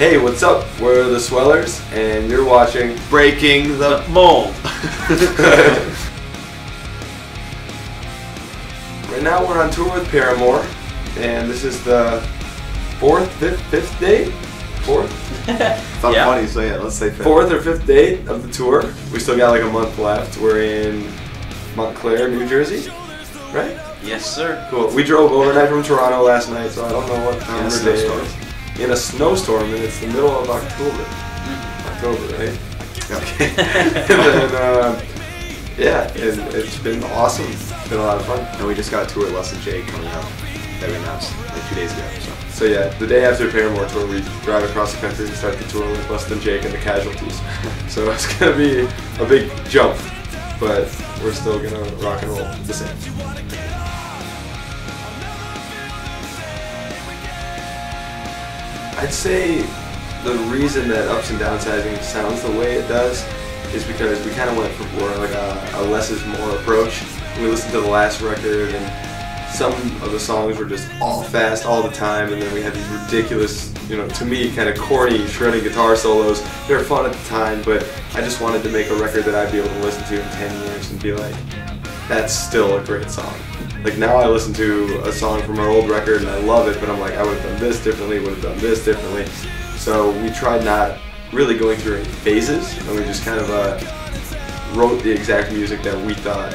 Hey, what's up? We're the Swellers, and you're watching Breaking the Mold. Right now we're on tour with Paramore, and this is the fifth date? Fourth? It's not funny, so yeah, let's say fifth. Fourth or fifth date of the tour. We still got like a month left. We're in Montclair, New Jersey, right? Yes, sir. Cool. We drove overnight from Toronto last night, so I don't know what time of day it is. In a snowstorm, and it's the middle of October. October, right? Okay. And then, yeah, it's been awesome. It's been a lot of fun. And we just got a tour at Less Than Jake coming up that we announced like 2 days ago. So yeah, the day after Paramore tour, we drive across the country and start the tour with Less Than Jake and the Casualties. So it's gonna be a big jump, but we're still gonna rock and roll the same. I'd say the reason that Ups and Downsizing sounds the way it does is because we kind of went for more like a less is more approach. We listened to the last record, and some of the songs were just all fast all the time, and then we had these ridiculous, you know, to me, kind of corny shredding guitar solos. They were fun at the time, but I just wanted to make a record that I'd be able to listen to in 10 years and be like, that's still a great song. Like now I listen to a song from our old record and I love it, but I'm like, I would have done this differently, would have done this differently. So we tried not really going through any phases, and we just kind of wrote the exact music that we thought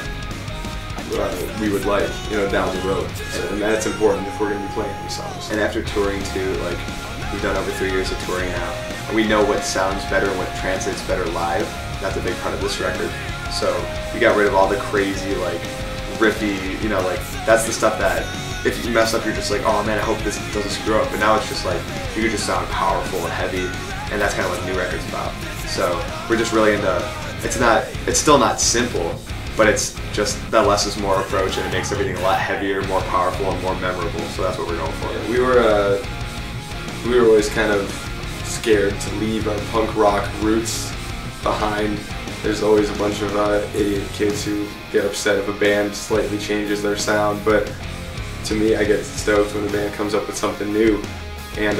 we would like, you know, down the road. So, and that's important if we're going to be playing these songs. And after touring too, like we've done over 3 years of touring now, and we know what sounds better and what translates better live. That's a big part of this record. So we got rid of all the crazy like riffy, you know, like that's the stuff that if you mess up you're just like, oh man, I hope this doesn't screw up. But now it's just like you can just sound powerful and heavy, and that's kind of what the new record's about. So we're just really into, it's still not simple, but it's just that less is more approach, and it makes everything a lot heavier, more powerful, and more memorable. So that's what we're going for. We were always kind of scared to leave our punk rock roots behind. There's always a bunch of idiot kids who get upset if a band slightly changes their sound, but to me, I get stoked when a band comes up with something new. And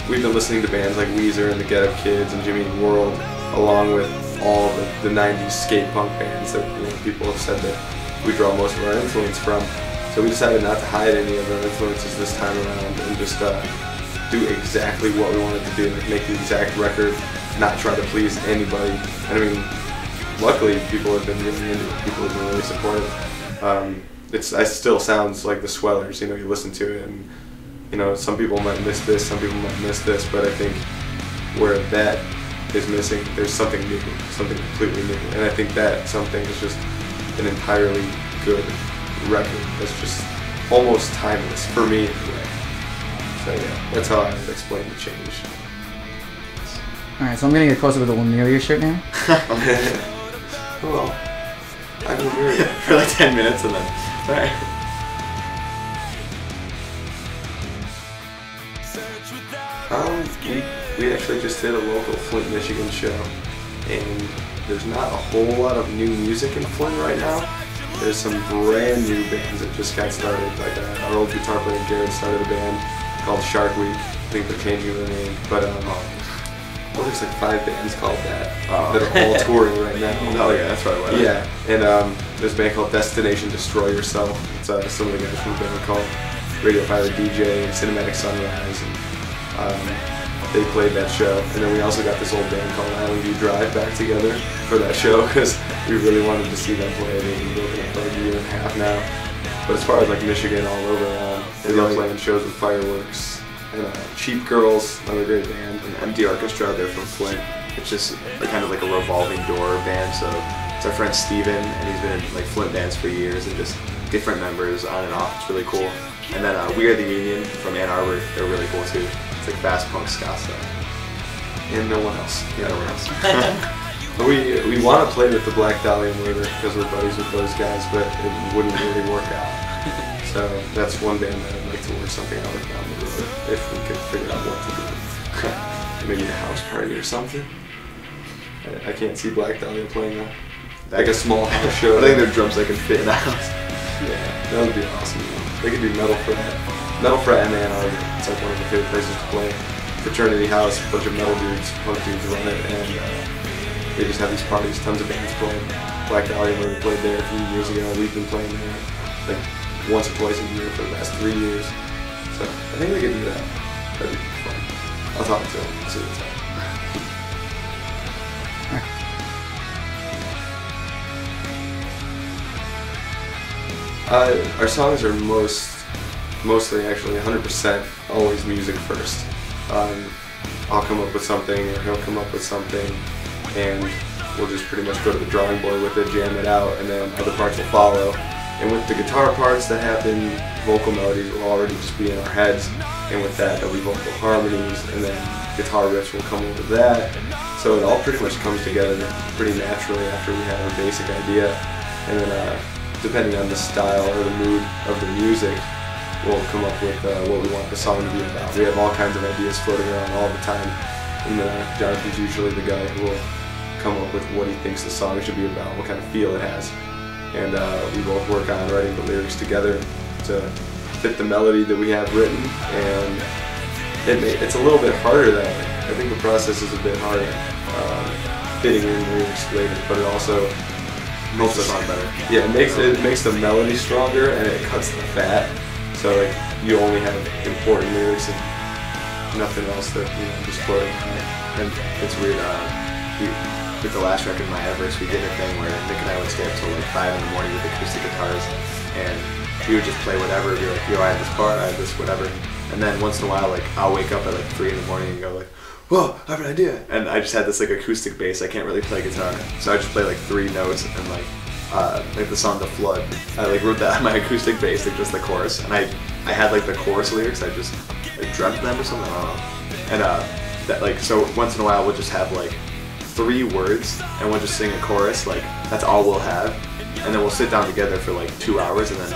we've been listening to bands like Weezer and the Get Up Kids and Jimmy Eat World, along with all the 90s skate punk bands that, you know, people have said that we draw most of our influence from. So we decided not to hide any of our influences this time around and just do exactly what we wanted to do, like make the exact record, not try to please anybody. And I mean, luckily people have been really into it, people have been really supportive. It still sounds like the Swellers, you know, you listen to it and, you know, some people might miss this, some people might miss this, but I think where that is missing, there's something new, something completely new. And I think that something is just an entirely good record that's just almost timeless, for me anyway. So yeah, that's how I would explain the change. Alright, so I'm gonna get closer with the Lemuria shirt now. Well, I can hear it for like 10 minutes and then, alright. We actually just did a local Flint, Michigan show, and there's not a whole lot of new music in Flint right now. There's some brand new bands that just got started. Like our old guitar player Garrett started a band called Shark Week. I think they're changing their name, but well, there's like 5 bands called that that are all touring right now. Oh yeah, that's right. Right. Yeah, and there's a band called Destination Destroy Yourself. It's some of the guys from a band called Radio Fire DJ and Cinematic Sunrise, and they played that show. And then we also got this old band called Island View Drive back together for that show because we really wanted to see them play. They've been working for like a year and a half now. But as far as like Michigan all over, they love playing shows with fireworks. And Cheap Girls, another great band. And Empty Orchestra, they're from Flint. It's just like, kind of like a revolving door band. So it's our friend Steven, and he's been in like Flint bands for years, and just different members on and off. It's really cool. And then We Are the Union from Ann Arbor, they're really cool too. It's like fast punk ska stuff. And no one else. Yeah, no one else. We want to play with the Black Dahlia Murder because we're buddies with those guys, but it wouldn't really work out. So that's one band that I'd like to work something out with down the road if we could figure out what to do. Maybe a house party or something. I can't see Black Dahlia playing like a small house show. I think their drums they can fit in a house. Yeah, that would be awesome. They could do Metal Frat. Metal Frat in Ann Arbor. It's like one of my favorite places to play. fraternity house, a bunch of metal dudes, punk dudes run it, and they just have these parties, tons of bands playing. Black Dahlia we played there a few years ago. We've been playing there like once or twice a year for the last 3 years. So I think we could do that. That'd be fun. I'll talk to them, see what's up. Our songs are mostly actually 100% always music first. I'll come up with something, or he'll come up with something, and we'll just pretty much go to the drawing board with it, jam it out, and then other parts will follow. And with the guitar parts that happen, vocal melodies will already just be in our heads, and with that there'll be vocal harmonies, and then guitar riffs will come over that. So it all pretty much comes together pretty naturally after we have a basic idea, and then depending on the style or the mood of the music, we'll come up with what we want the song to be about. We have all kinds of ideas floating around all the time, and Jonathan's usually the guy who will come up with what he thinks the song should be about, what kind of feel it has. And we both work on writing the lyrics together to fit the melody that we have written, and it's a little bit harder that way. I think the process is a bit harder, fitting in lyrics later, but it also Makes the song better. Yeah, it makes the melody stronger, and it cuts the fat. So like you only have important lyrics and nothing else that just floating around. And it's weird. With the last record, My Everest, we did a thing where Nick and I would stay up till like 5 in the morning with acoustic guitars, and we would just play whatever. Be like, yo, I have this part, I have this, whatever. And then once in a while, like I'll wake up at like 3 in the morning and go like, whoa, I have an idea. And I just had this like acoustic bass. I can't really play guitar, so I just play like 3 notes and like the song The Flood. I like wrote that on my acoustic bass, like just the chorus, and I had like the chorus lyrics. I just dreamt them or something. I don't know. And that like so once in a while we'll just have like 3 words and we'll just sing a chorus. Like that's all we'll have, and then we'll sit down together for like 2 hours, and then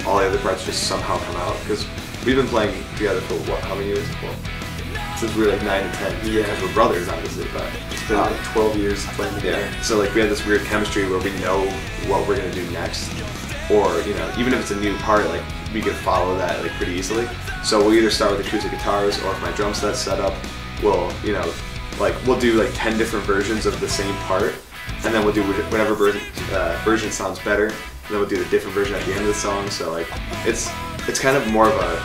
all the other parts just somehow come out because we've been playing together for what? How many years? Well, since we were like 9 and 10. Yeah, because we're brothers, obviously, but it's been like 12 years playing together. Yeah. So like we have this weird chemistry where we know what we're gonna do next, or even if it's a new part, like we could follow that like pretty easily. So we'll either start with acoustic guitars, or if my drum set's set up, we'll we'll do like 10 different versions of the same part, and then we'll do whatever version sounds better, and then we'll do the different version at the end of the song. So like it's kind of more of a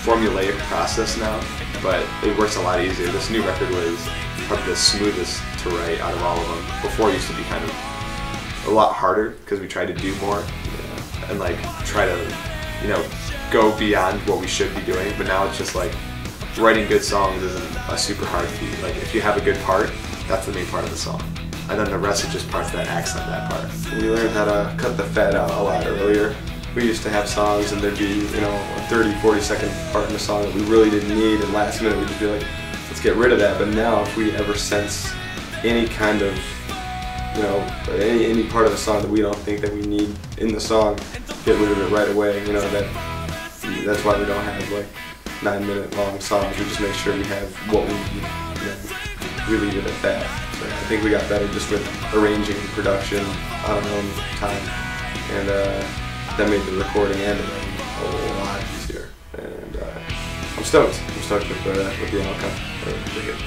formulaic process now, but it works a lot easier. This new record was probably the smoothest to write out of all of them. Before it used to be kind of a lot harder because we tried to do more and like try to go beyond what we should be doing, but now it's just like writing good songs isn't a super hard feat. Like if you have a good part, that's the main part of the song, and then the rest is just parts that accent that part. We learned how to cut the fat out a lot earlier. We used to have songs and there'd be a 30-40 second part in the song that we really didn't need, and last minute we'd just be like, let's get rid of that. But now if we ever sense any kind of any part of the song that we don't think that we need in the song, get rid of it right away. That's why we don't have like 9-minute long songs. We just make sure we have what we need. We leave it at that. So I think we got better just with arranging and production on our own time, and that made the recording and the writing a lot easier. And I'm stoked. I'm stoked with the outcome. I really dig it.